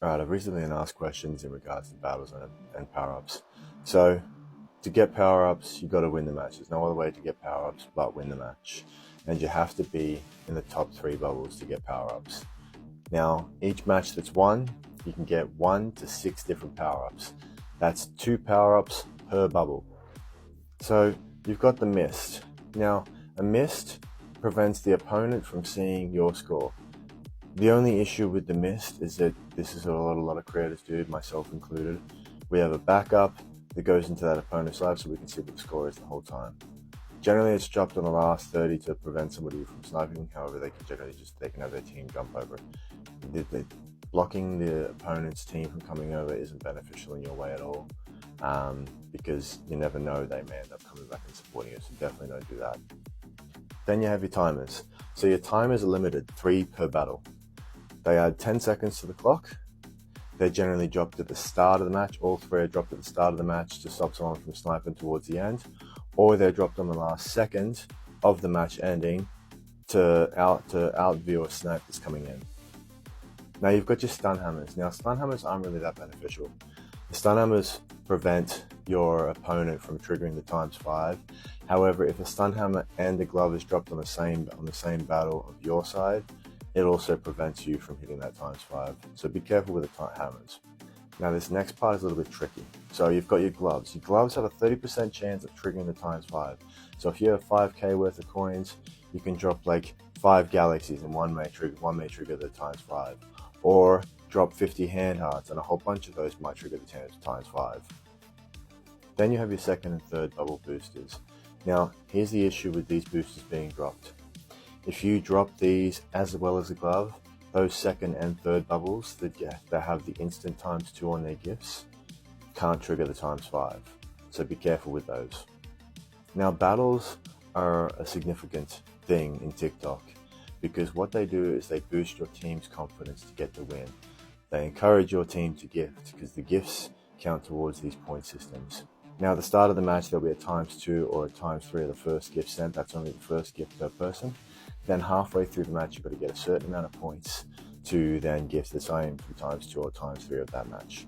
Alright, I've recently been asked questions in regards to battles and power-ups. So, to get power-ups, you got to win the match. There's no other way to get power-ups but win the match. And you have to be in the top 3 bubbles to get power-ups. Now, each match that's won, you can get 1 to 6 different power-ups. That's 2 power-ups per bubble. So, you've got the mist. Now, a mist prevents the opponent from seeing your score. The only issue with the mist is that this is what a lot of creators do, myself included. We have a backup that goes into that opponent's live so we can see what the score is the whole time. Generally, it's dropped on the last 30 to prevent somebody from sniping. However, they can have their team jump over. Blocking the opponent's team from coming over isn't beneficial in your way at all, because you never know, they may end up coming back and supporting you. So definitely don't do that. Then you have your timers. So your timers are limited, 3 per battle. They add 10 seconds to the clock. They're generally dropped at the start of the match. All 3 are dropped at the start of the match to stop someone from sniping towards the end, or they're dropped on the last second of the match ending to outview a snipe that's coming in. Now you've got your stun hammers. Now stun hammers aren't really that beneficial. The stun hammers prevent your opponent from triggering the ×5. Hahowever, if a stun hammer and a glove is dropped on the same battle of your side, it also prevents you from hitting that ×5. So be careful with the hammers. Now this next part is a little bit tricky. So you've got your gloves. Your gloves have a 30% chance of triggering the ×5. So if you have 5k worth of coins, you can drop like 5 galaxies and one may trigger the ×5. Or drop 50 hand hearts and a whole bunch of those might trigger the ×5. Then you have your second and third bubble boosters. Now here's the issue with these boosters being dropped. If you drop these as well as a glove, those second and third bubbles that have the instant ×2 on their gifts can't trigger the ×5. So be careful with those. Now battles are a significant thing in TikTok because what they do is they boost your team's confidence to get the win. They encourage your team to gift because the gifts count towards these point systems. Now at the start of the match there'll be a ×2 or a ×3 of the first gift sent. That's only the first gift per person. Then halfway through the match you've got to get a certain amount of points to then gift the same for ×2 or ×3 of that match.